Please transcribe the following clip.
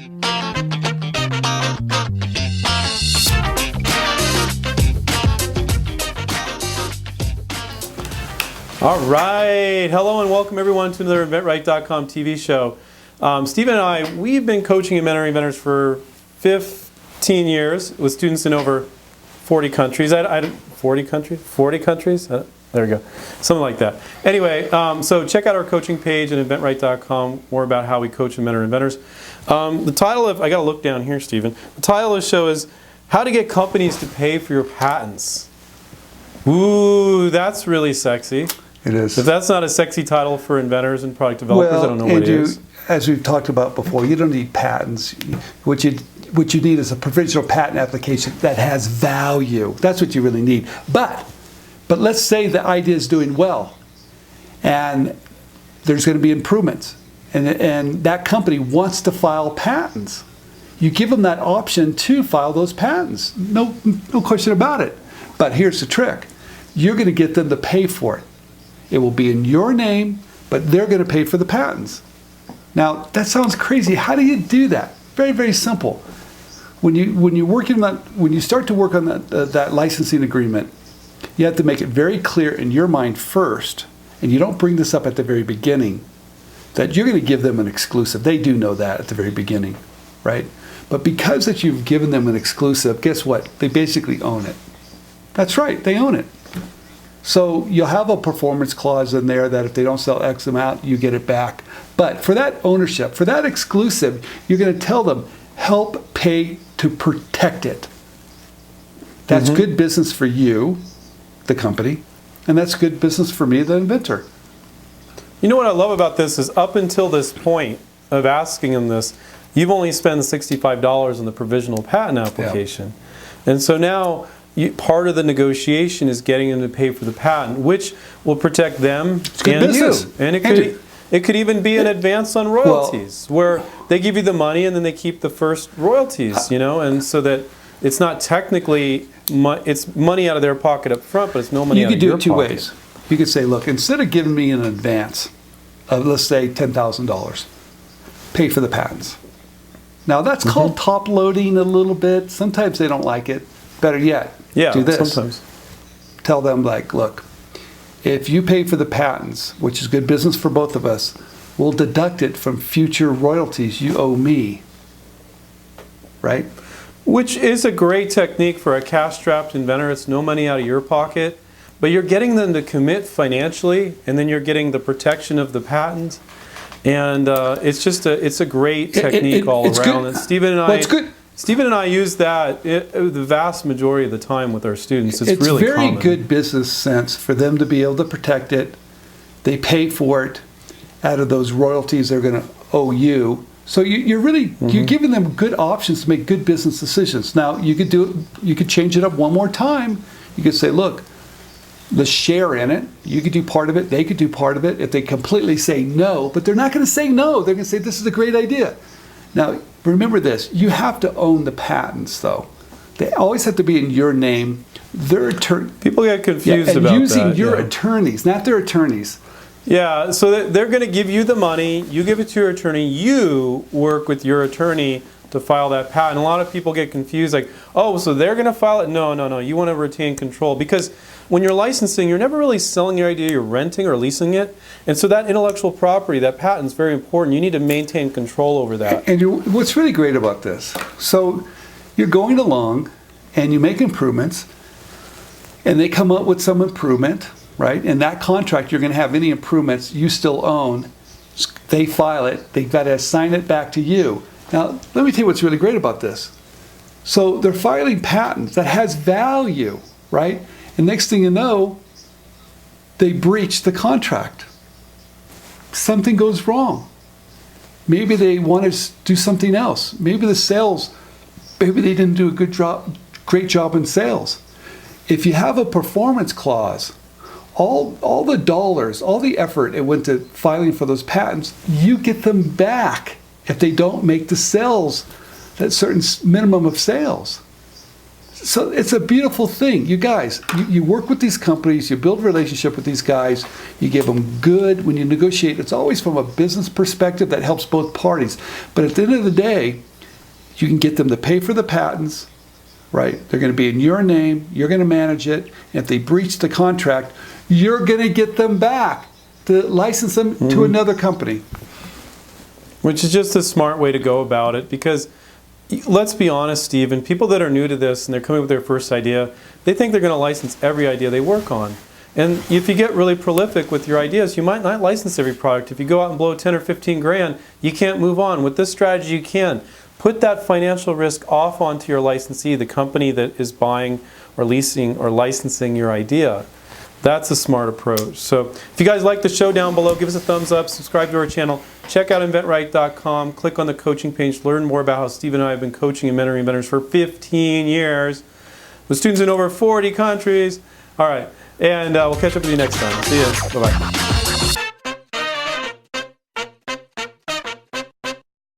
All right. Hello and welcome everyone to another inventRight.com TV show. Stephen and I, we've been coaching and mentoring inventors for 15 years with students in over 40 countries. 40 countries? 40 countries? There we go. Something like that. Anyway, so check out our coaching page at inventRight.com, more about how we coach and mentor inventors. The title of, I got to look down here, Stephen. The title of the show is How to Get Companies to Pay for Your Patents. Ooh, that's really sexy. It is. If that's not a sexy title for inventors and product developers, I don't know what it is. As we've talked about before, you don't need patents. What you need is a provisional patent application that has value. That's what you really need. But let's say the idea is doing well, and there's going to be improvements, and that company wants to file patents. You give them that option to file those patents. No question about it. But here's the trick. You're going to get them to pay for it. It will be in your name, but they're going to pay for the patents. Now, that sounds crazy. How do you do that? Very, very simple. When you start to work on that licensing agreement, you have to make it very clear in your mind first, and you don't bring this up at the very beginning, that you're going to give them an exclusive. They do know that at the very beginning, right? But because that you've given them an exclusive, guess what? They basically own it. That's right, they own it. So you'll have a performance clause in there that if they don't sell X amount, you get it back. But for that ownership, for that exclusive, you're going to tell them, help pay to protect it. That's good business for you, the company, and that's good business for me, the inventor. You know what I love about this is up until this point of asking them this, you've only spent $65 on the provisional patent application. Yeah. And so now, part of the negotiation is getting them to pay for the patent, which will protect them and business. You. And it could even be an advance on royalties, where they give you the money and then they keep the first royalties, and so that it's not technically, it's money out of their pocket up front, but it's no money out of your pocket. You could do it two ways. You could say, look, instead of giving me an advance of, let's say, $10,000, pay for the patents. Now, that's called top loading a little bit. Sometimes they don't like it. Better yet, do this. Sometimes. Tell them, like, look, if you pay for the patents, which is good business for both of us, we'll deduct it from future royalties you owe me. Right? Which is a great technique for a cash-strapped inventor. It's no money out of your pocket, but you're getting them to commit financially, and then you're getting the protection of the patent. And it's a great technique all around. Good. And Stephen and I use that the vast majority of the time with our students. It's really very common. Good business sense for them to be able to protect it. They pay for it out of those royalties they're going to owe you. So you're really you're giving them good options to make good business decisions. Now you could change it up one more time. You could say, look, let's share in it. You could do part of it. They could do part of it. If they completely say no, but they're not going to say no. They're going to say this is a great idea. Now, remember this, you have to own the patents, though. They always have to be in your name. People get confused about that. And using your attorneys, not their attorneys. Yeah, so they're going to give you the money, you give it to your attorney, you work with your attorney to file that patent. A lot of people get confused, like, oh, so they're going to file it? No, you want to retain control. Because when you're licensing, you're never really selling your idea, you're renting or leasing it. And so that intellectual property, that patent is very important. You need to maintain control over that. And what's really great about this, so you're going along and you make improvements, and they come up with some improvement, right? In that contract, you're going to have any improvements you still own. They file it, they've got to assign it back to you. Now, let me tell you what's really great about this. So they're filing patents that has value, right? And next thing you know, they breach the contract. Something goes wrong. Maybe they want to do something else. Maybe they didn't do a great job in sales. If you have a performance clause, all the dollars, all the effort it went to filing for those patents, you get them back if they don't make the sales, that certain minimum of sales. So it's a beautiful thing. You guys, you work with these companies, you build a relationship with these guys, you give them good, when you negotiate, it's always from a business perspective that helps both parties. But at the end of the day, You can get them to pay for the patents, right? They're going to be in your name. You're going to manage it. And if they breach the contract, you're going to get them back to license them to another company. Which is just a smart way to go about it, because let's be honest, Stephen, people that are new to this and they're coming up with their first idea, they think they're going to license every idea they work on. And if you get really prolific with your ideas, you might not license every product. If you go out and blow 10 or 15 grand, you can't move on. With this strategy, you can. Put that financial risk off onto your licensee, the company that is buying or leasing or licensing your idea. That's a smart approach. So if you guys like the show, down below, give us a thumbs up, subscribe to our channel, check out inventRight.com, click on the coaching page, learn more about how Steve and I have been coaching and mentoring inventors for 15 years with students in over 40 countries. All right, and we'll catch up with you next time. See you. Bye-bye.